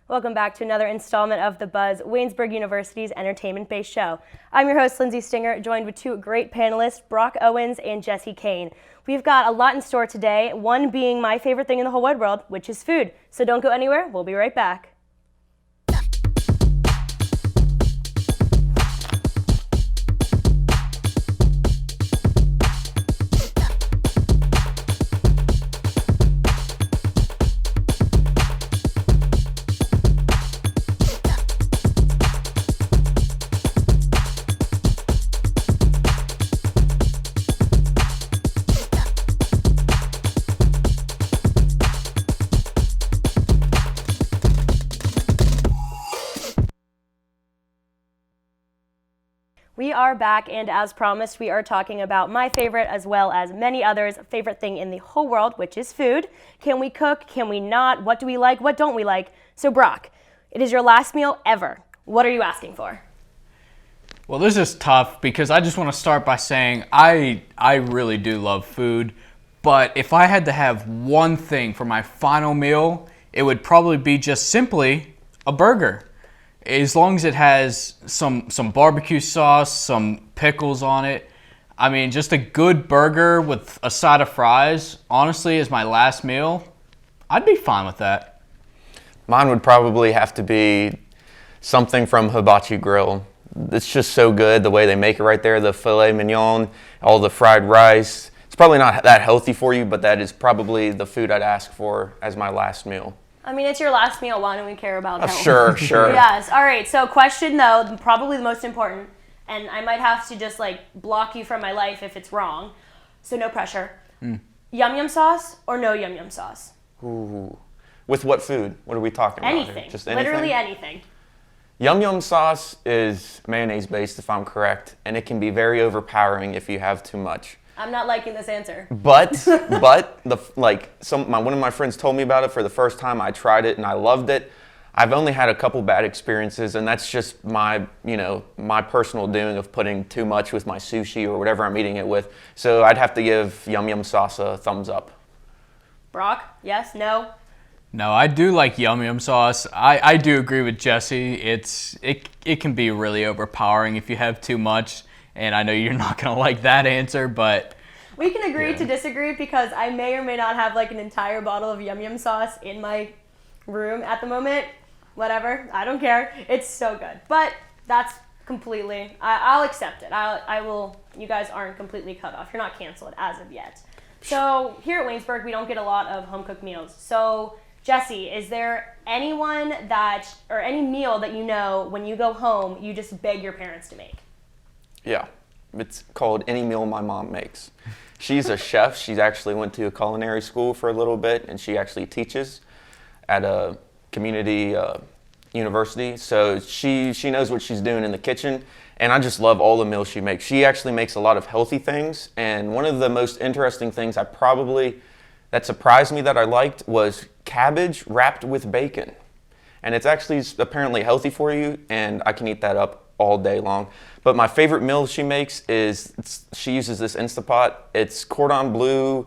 Welcome back to another installment of The Buzz, Waynesburg University's entertainment-based show. I'm your host, Lindsey Stenger, joined with two great panelists, Brock Owens and Cain. We've got a lot in store today, one being my favorite thing in the whole wide world, which is food. So don't go anywhere, we'll be right back. We are back, and as promised, we are talking about my favorite, as well as many others' favorite thing in the whole world, which is food. Can we cook? Can we not? What do we like? What don't we like? So, Brock, it is your last meal ever. What are you asking for? Well, this is tough because I just want to start by saying I really do love food, but if I had to have one thing for my final meal, it would probably be just simply a burger. As long as it has some barbecue sauce, some pickles on it. I mean, just a good burger with a side of fries, honestly, as my last meal, I'd be fine with that. Mine would probably have to be something from Hibachi Grill. It's just so good, the way they make it right there, the filet mignon, all the fried rice. It's probably not that healthy for you, but that is probably the food I'd ask for as my last meal. I mean, it's your last meal. Why don't we care about health? Sure. Yes. All right. So question, though, probably the most important, and I might have to just, block you from my life if it's wrong. So no pressure. Yum Yum sauce or no Yum Yum sauce? Ooh. With what food? What are we talking about Anything. here? Just anything? Literally anything. Yum Yum sauce is mayonnaise-based, if I'm correct, and it can be very overpowering if you have too much. I'm not liking this answer. But one of my friends told me about it for the first time. I tried it and I loved it. I've only had a couple bad experiences, and that's just my personal doing of putting too much with my sushi or whatever I'm eating it with. So I'd have to give Yum Yum sauce a thumbs up. Brock, yes, no? No, I do like Yum Yum sauce. I do agree with Jesse. It can be really overpowering if you have too much. And I know you're not going to like that answer, but... We can agree to disagree because I may or may not have an entire bottle of Yum Yum sauce in my room at the moment. Whatever. I don't care. It's so good. But that's completely... I'll accept it. I will... You guys aren't completely cut off. You're not canceled as of yet. So here at Waynesburg, we don't get a lot of home-cooked meals. So, Jesse, is there anyone or any meal that you know when you go home, you just beg your parents to make? Yeah, it's called Any Meal My Mom Makes. She's a chef. She actually went to a culinary school for a little bit, and she actually teaches at a community university. So she knows what she's doing in the kitchen, and I just love all the meals she makes. She actually makes a lot of healthy things, and one of the most interesting things that surprised me that I liked was cabbage wrapped with bacon. And it's actually apparently healthy for you, and I can eat that up all day long. But my favorite meal she makes she uses this Instapot. It's cordon bleu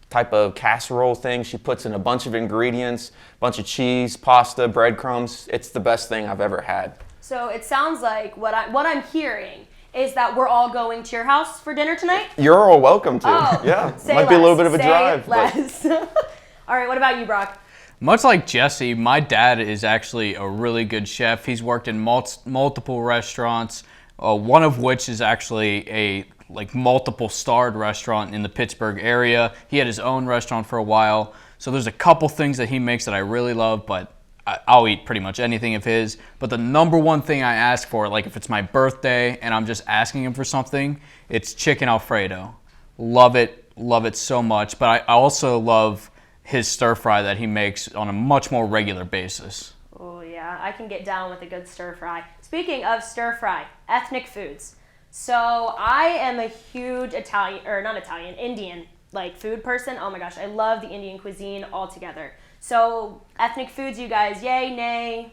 type of casserole thing. She puts in a bunch of ingredients, a bunch of cheese, pasta, breadcrumbs. It's the best thing I've ever had. So it sounds like what I'm hearing is that we're all going to your house for dinner tonight? You're all welcome to. Oh, yeah, might be a little bit of a drive. Less. All right, what about you, Brock? Much like Jesse, my dad is actually a really good chef. He's worked in multiple restaurants, one of which is actually a multiple starred restaurant in the Pittsburgh area. He had his own restaurant for a while. So there's a couple things that he makes that I really love, but I'll eat pretty much anything of his. But the number one thing I ask for, if it's my birthday and I'm just asking him for something, it's chicken Alfredo. Love it so much. But I also love his stir fry that he makes on a much more regular basis. Oh yeah, I can get down with a good stir fry. Speaking of stir fry, ethnic foods. So I am a huge Indian food person. Oh my gosh, I love the Indian cuisine altogether. So ethnic foods, you guys, yay, nay?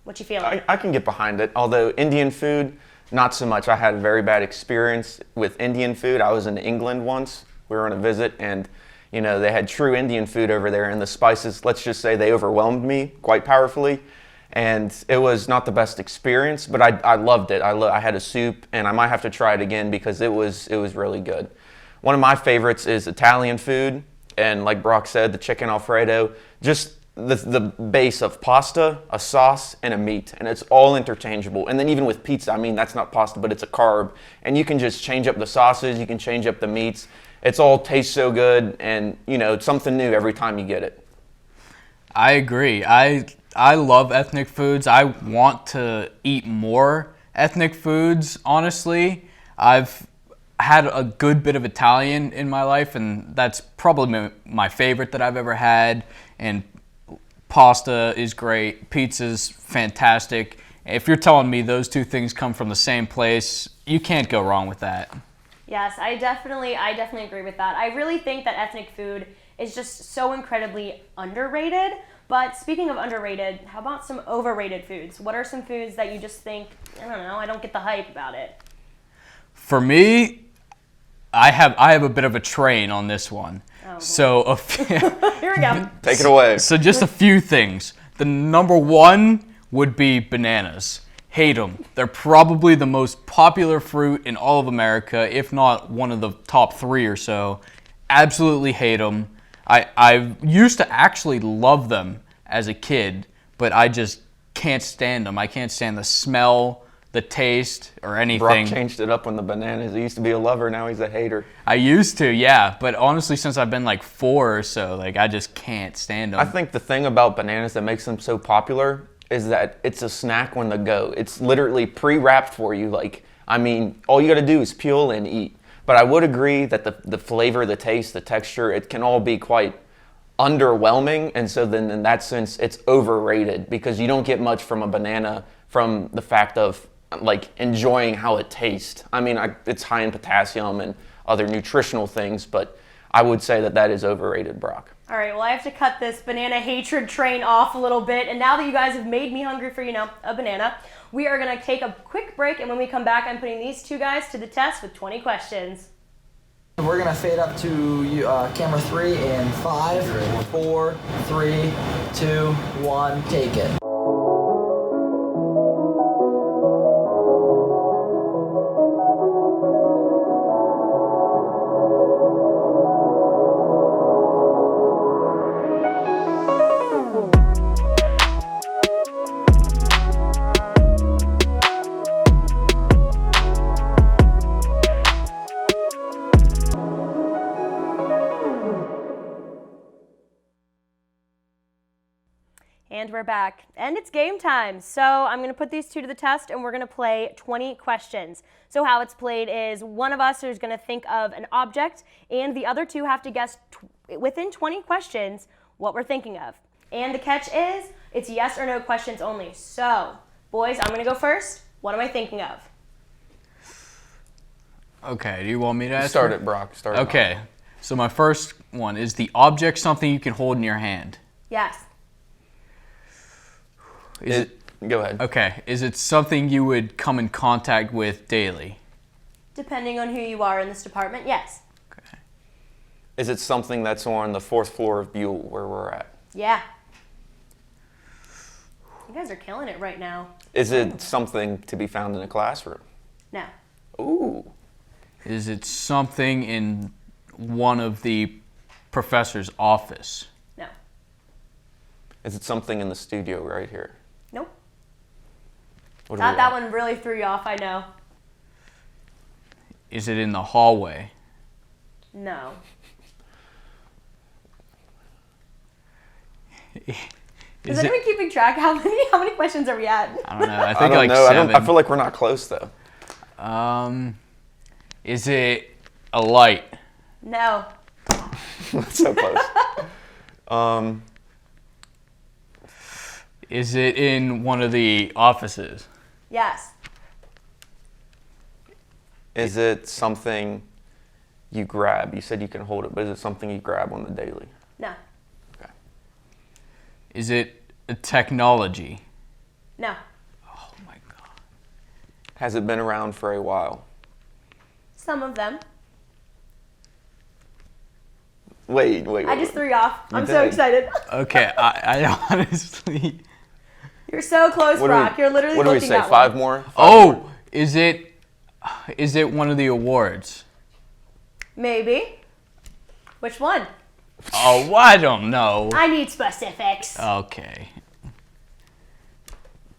What you feeling? I can get behind it. Although Indian food, not so much. I had a very bad experience with Indian food. I was in England once. We were on a visit, and You know, they had true Indian food over there, and the spices, let's just say they overwhelmed me quite powerfully. And it was not the best experience, but I loved it. I had a soup, and I might have to try it again because it was really good. One of my favorites is Italian food, and like Brock said, the chicken Alfredo, just the base of pasta, a sauce, and a meat, and it's all interchangeable. And then even with pizza, I mean, that's not pasta, but it's a carb, and you can just change up the sauces, you can change up the meats. It's all tastes so good, and you know, it's something new every time you get it. I agree. I love ethnic foods. I want to eat more ethnic foods, honestly. I've had a good bit of Italian in my life, and that's probably my favorite that I've ever had. And pasta is great. Pizza's fantastic. If you're telling me those two things come from the same place, you can't go wrong with that. Yes, I definitely agree with that. I really think that ethnic food is just so incredibly underrated. But speaking of underrated, how about some overrated foods? What are some foods that you just think, I don't know, I don't get the hype about it? For me, I have a bit of a train on this one. Oh, so here we go. Take it away. So just a few things. The number one would be bananas. Hate them. They're probably the most popular fruit in all of America, if not one of the top 3 or so. Absolutely hate them. I used to actually love them as a kid, but I just can't stand them. I can't stand the smell, the taste, or anything. Brock changed it up on the bananas. He used to be a lover, now he's a hater. I used to, yeah, but honestly, since I've been like 4 or so, like I just can't stand them. I think the thing about bananas that makes them so popular is that it's a snack on the go. It's literally pre-wrapped for you. Like, I mean, all you got to do is peel and eat. But I would agree that the flavor, the taste, the texture, it can all be quite underwhelming. And so then in that sense, it's overrated because you don't get much from a banana from the fact of like enjoying how it tastes. I mean, it's high in potassium and other nutritional things, but I would say that is overrated, Brock. All right, well, I have to cut this banana hatred train off a little bit. And now that you guys have made me hungry for, a banana, we are going to take a quick break. And when we come back, I'm putting these two guys to the test with 20 questions. We're going to fade up to camera 3 in 5, 4, 3, 2, 1, take it. And we're back. And it's game time. So I'm going to put these two to the test and we're going to play 20 questions. So how it's played is one of us is going to think of an object and the other two have to guess within 20 questions what we're thinking of. And the catch is it's yes or no questions only. So, boys, I'm going to go first. What am I thinking of? Okay, do you want me to ask? Start it, Brock. Start it. Okay, so my first one, is the object something you can hold in your hand? Yes. Go ahead. Okay, is it something you would come in contact with daily? Depending on who you are in this department, yes. Okay. Is it something that's on the 4th floor of Buell where we're at? Yeah. You guys are killing it right now. Is it something to be found in a classroom? No. Ooh. Is it something in one of the professor's office? No. Is it something in the studio right here? Nope. What do That we got? one really threw you off, I know. Is it in the hallway? No. Is anyone keeping track? How many questions are we at? I don't know. I I think don't like know. 7. I feel like we're not close though. Is it a light? No. That's so close. Is it in one of the offices? Yes. Is it something you grab? You said you can hold it, but is it something you grab on the daily? No. Okay. Is it a technology? No. Oh my God. Has it been around for a while? Some of them. Wait. I just threw you off. I'm You so did. excited. Okay, I honestly. You're so close, What do Brock. You're literally What do we looking say? at Five one. more? Oh, is it one of the awards? Maybe. Which one? Oh, I don't know. I need specifics. Okay.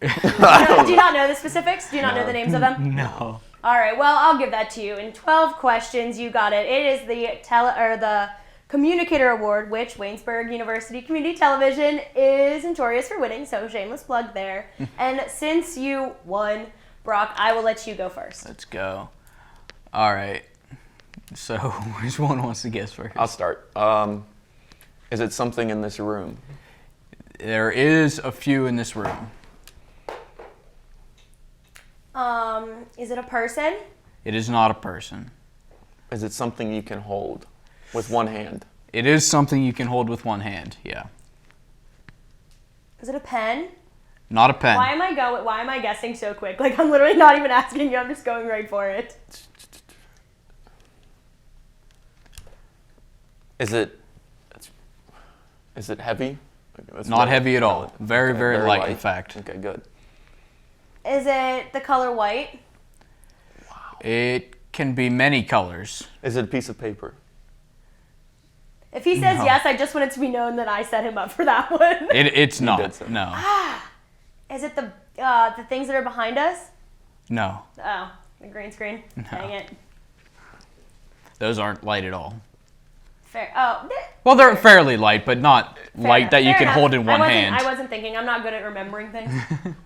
Do you not know the specifics? Do you not know the names of them? No. All right. Well, I'll give that to you. In 12 questions, you got it. It is the Communicator Award, which Waynesburg University Community Television is notorious for winning. So shameless plug there. And since you won, Brock, I will let you go first. Let's go. All right. So, which one wants to guess first? I'll start. Is it something in this room? There is a few in this room. Is it a person? It is not a person. Is it something you can hold with one hand? It is something you can hold with one hand. Yeah. Is it a pen? Not a pen. Why am I guessing so quick? Like, I'm literally not even asking you. I'm just going right for it. Is it heavy? Not heavy at all. Okay, Very, very light, in fact. Okay, good. Is it the color white? It can be many colors. Is it a piece of paper? If he says No. yes, I just want it to be known that I set him up for that one. It's did not. say. No. Is it the things that are behind us? No. Oh, the green screen. Dang it. Those aren't light at all. Fair. Oh, Well, they're fairly light, but not light that you fair can enough. hold in one hand. I wasn't thinking. I'm not good at remembering things.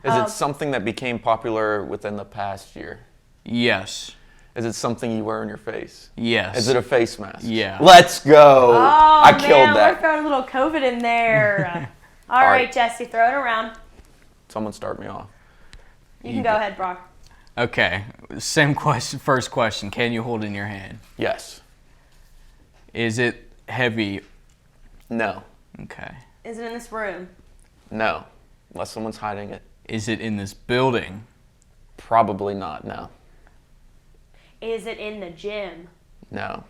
Is it something that became popular within the past year? Yes. Is it something you wear on your face? Yes. Is it a face mask? Yeah. Let's go. Oh, I killed man, that. we're throwing a little COVID in there. All right, right. Jesse, throw it around. Someone start me off. You can go ahead, Brock. Okay. Same question. First question. Can you hold in your hand? Yes. Is it heavy? No. Okay. Is it in this room? No. Unless someone's hiding it. Is it in this building? Probably not. No. Is it in the gym? No.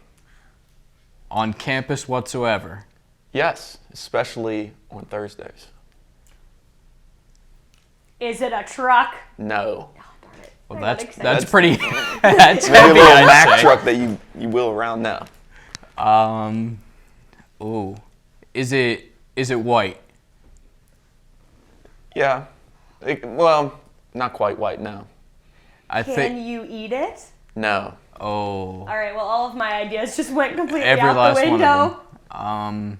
On campus whatsoever? Yes. Especially on Thursdays. Is it a truck? No. Oh, darn it. Well, I got that's excited. pretty. That's Maybe a heavy, little I'd Mack say. truck that you wheel around now. Ooh. Is it white? Yeah. Well, not quite white. No. I Can think. you eat it? No. Oh. All right, well, all of my ideas just went completely Every out last the one window. of them.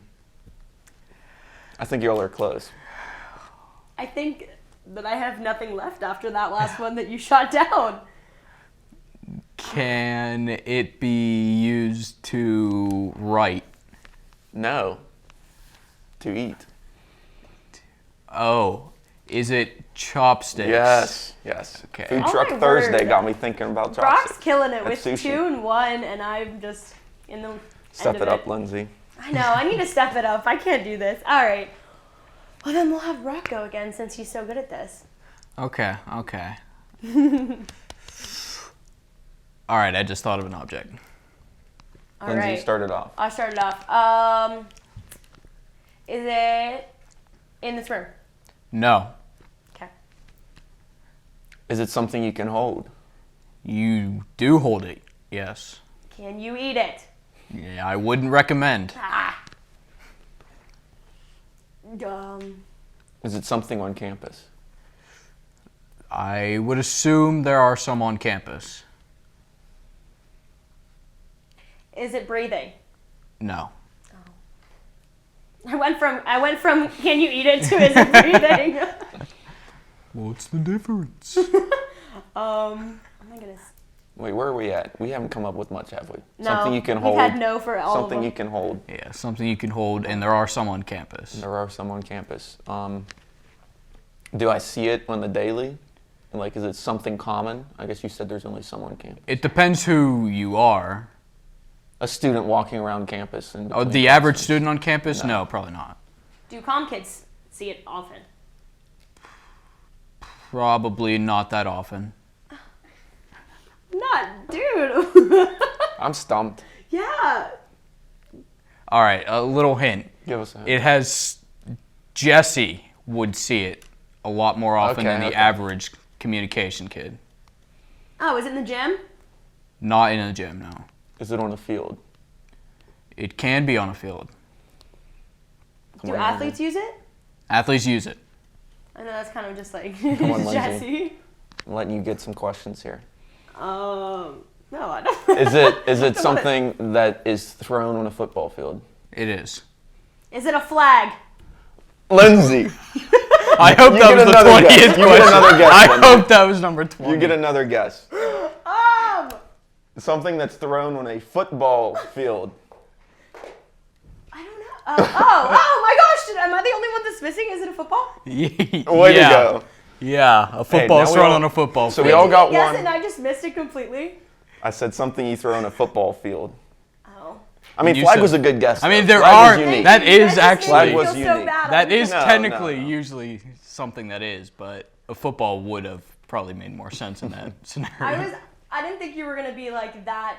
I think you all are close. I think that I have nothing left after that last one that you shot down. Can it be used to write? No. To eat. Oh. Is it chopsticks? Yes. Yes. Okay. Food Oh Truck my Thursday word. got me thinking about Brock's chopsticks. killing it with That's sushi. 2 and 1, and I'm just in the Step end it of up, Lindsay. I know, I need to step it up. I can't do this. All right. Well, then we'll have Brock go again since he's so good at this. Okay. All right. I just thought of an object. All Lindsay right. started off. I started off. Is it in this room? No. Okay. Is it something you can hold? You do hold it. Yes. Can you eat it? Yeah. I wouldn't recommend. Ah. Is it something on campus? I would assume there are some on campus. Is it breathing? No. I went from can you eat it to is it breathing? What's the difference? Oh my goodness. Wait, where are we at? We haven't come up with much, have we? No, Something you can we've hold. had no for all of Something them. you can hold. Yeah, something you can hold, and there are some on campus. There are some on campus. Do I see it on the daily? And like, is it something common? I guess you said there's only some on campus. It depends who you are. A student walking around campus. And Oh, the average student on campus? No, probably not. Do comm kids see it often? Probably not that often. Not, dude. I'm stumped. Yeah. All right, a little hint. Give us a hint. It has Jesse would see it a lot more often than the average communication kid. Oh, is it in the gym? Not in a gym, no. Is it on the field? It can be on a field. Do athletes use it? Athletes use it. I know that's kind of just like Come on, Lindsey. Jesse. I'm letting you get some questions here. No, I don't. Is it something that is thrown on a football field? It is. Is it a flag? Lindsey, I hope that was the 20th guess. question. You get another guess. I Lindsey. hope that was number 20. You get another guess. Um, Something that's thrown on a football field. I don't know. Oh my gosh! Am I the only one that's missing? Is it a football? Way to go. Yeah, a football now is we thrown all- on a football So field. we all got Yes, one. and I just missed it completely. I said something you throw on a football field. Oh. I mean, You flag said- was a good guess. I mean, though. there Flag was are- unique. that is just actually- made me Flag was feel so unique. bad. That is No, technically no. usually something that is, but a football would have probably made more sense in that scenario. I didn't think you were gonna be like that.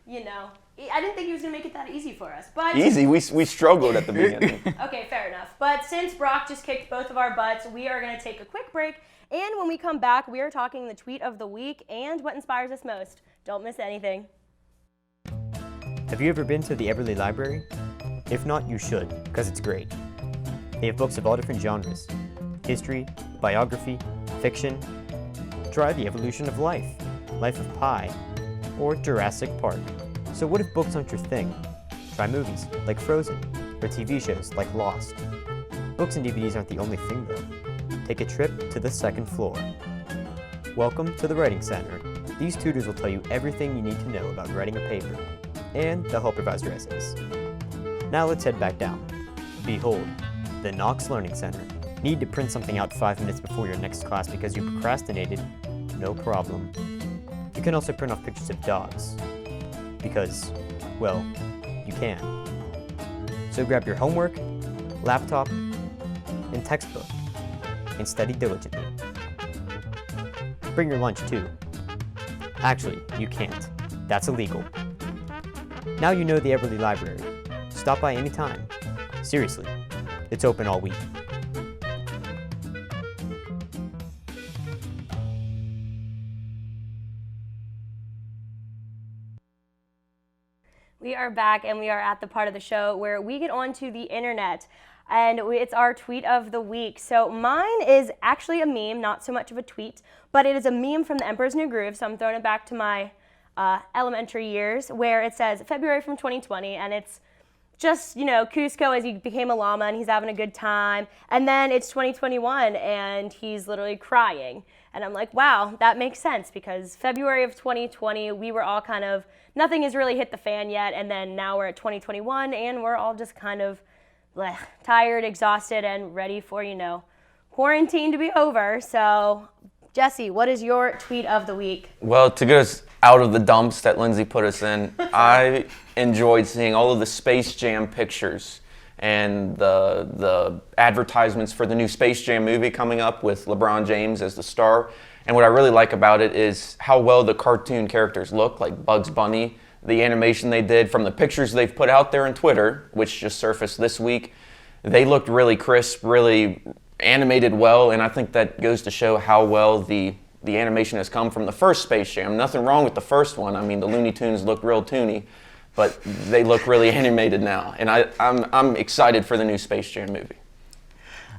I didn't think he was gonna make it that easy for us. But Easy. We struggled at the beginning. Okay, fair enough. But since Brock just kicked both of our butts, we are going to take a quick break. And when we come back, we are talking the tweet of the week and what inspires us most. Don't miss anything. Have you ever been to the Everly Library? If not, you should, because it's great. They have books of all different genres: history, biography, fiction. Try The Evolution of Life, Life of Pi, or Jurassic Park. So what if books aren't your thing? Try movies, like Frozen, or TV shows, like Lost. Books and DVDs aren't the only thing, though. Take a trip to the second floor. Welcome to the Writing Center. These tutors will tell you everything you need to know about writing a paper, and they'll help revise your essays. Now let's head back down. Behold, the Knox Learning Center. Need to print something out 5 minutes before your next class because you procrastinated? No problem. You can also print off pictures of dogs. Because, well, you can. So grab your homework, laptop, and textbook, and study diligently. Bring your lunch too. Actually, you can't. That's illegal. Now you know the Everly Library. Stop by anytime. Seriously, it's open all week. We are back, and we are at the part of the show where we get onto the internet, and it's our tweet of the week. So mine is actually a meme, not so much of a tweet, but it is a meme from the Emperor's New Groove, so I'm throwing it back to my elementary years, where it says February from 2020, and it's just, Cusco as he became a llama, and he's having a good time, and then it's 2021, and he's literally crying. And I'm like, wow, that makes sense, because February of 2020, we were all kind of, nothing has really hit the fan yet, and then now we're at 2021, and we're all just kind of tired, exhausted, and ready for, quarantine to be over. So, Jesse, what is your tweet of the week? Well, to get us out of the dumps that Lindsey put us in, I enjoyed seeing all of the Space Jam pictures and the advertisements for the new Space Jam movie coming up with LeBron James as the star. And what I really like about it is how well the cartoon characters look, like Bugs Bunny, the animation they did from the pictures they've put out there on Twitter, which just surfaced this week. They looked really crisp, really animated well, and I think that goes to show how well the animation has come from the first Space Jam. Nothing wrong with the first one. I mean, the Looney Tunes look real toony, but they look really animated now. And I'm excited for the new Space Jam movie.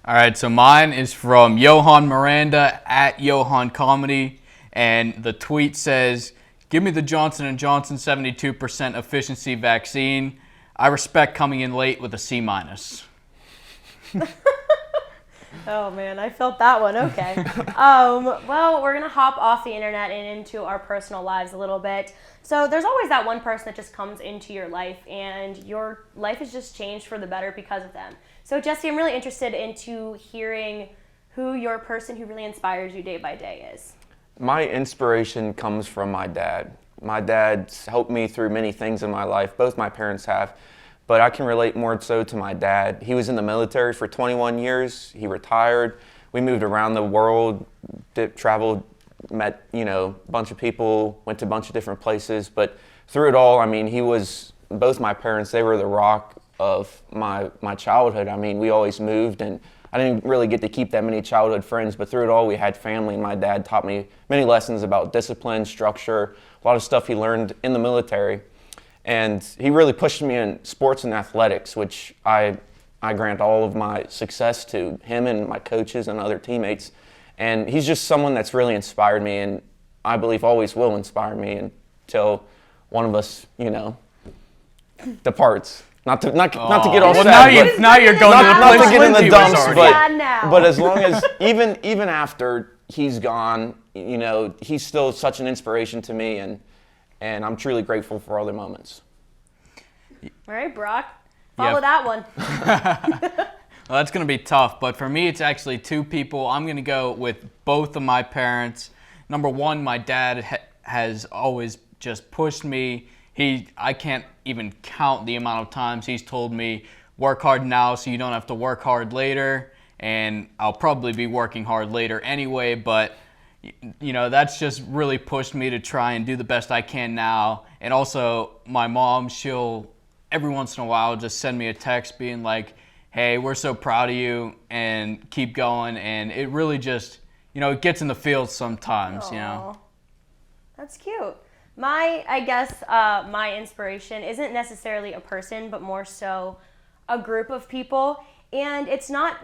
All right, so mine is from Johan Miranda at Johan Comedy, and the tweet says, "Give me the Johnson & Johnson 72% efficiency vaccine. I respect coming in late with a C-." Oh man, I felt that one. Okay. Well, we're gonna hop off the internet and into our personal lives a little bit. So there's always that one person that just comes into your life, and your life has just changed for the better because of them. So Jesse, I'm really interested into hearing who your person who really inspires you day by day is. My inspiration comes from my dad. My dad's helped me through many things in my life. Both my parents have. But I can relate more so to my dad. He was in the military for 21 years. He retired. We moved around the world, traveled, met, a bunch of people, went to a bunch of different places. But through it all, I mean, both my parents, they were the rock of my childhood. I mean, we always moved, and I didn't really get to keep that many childhood friends, but through it all, we had family, and my dad taught me many lessons about discipline, structure, a lot of stuff he learned in the military. And he really pushed me in sports and athletics, which I grant all of my success to him and my coaches and other teammates. And he's just someone that's really inspired me, and I believe always will inspire me until one of us, departs. Not to get all sad. Now you're going to the not place to get in the Lindsey was dumps, already. but as long as even after he's gone, he's still such an inspiration to me, and I'm truly grateful for all the moments. All right, Brock, follow that one. Well, that's going to be tough, but for me, it's actually two people. I'm going to go with both of my parents. Number one, my dad has always just pushed me. I can't even count the amount of times he's told me, work hard now so you don't have to work hard later. And I'll probably be working hard later anyway, but that's just really pushed me to try and do the best I can now. And also my mom, she'll every once in a while just send me a text being like, hey, we're so proud of you and keep going. And it really just, it gets in the feels sometimes, Aww. That's cute. My inspiration isn't necessarily a person, but more so a group of people. And it's not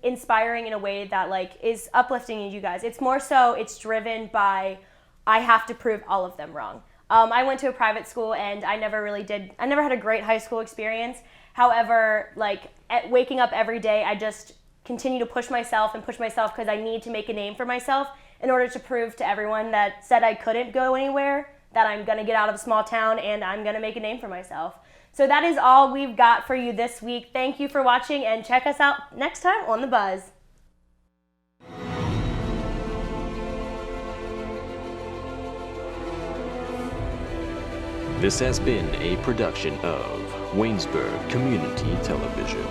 inspiring in a way that is uplifting you guys. It's more so it's driven by I have to prove all of them wrong. I went to a private school and I never had a great high school experience. However, waking up every day, I just continue to push myself because I need to make a name for myself in order to prove to everyone that said I couldn't go anywhere that I'm going to get out of a small town and I'm going to make a name for myself. So that is all we've got for you this week. Thank you for watching, and check us out next time on The Buzz. This has been a production of Waynesburg Community Television.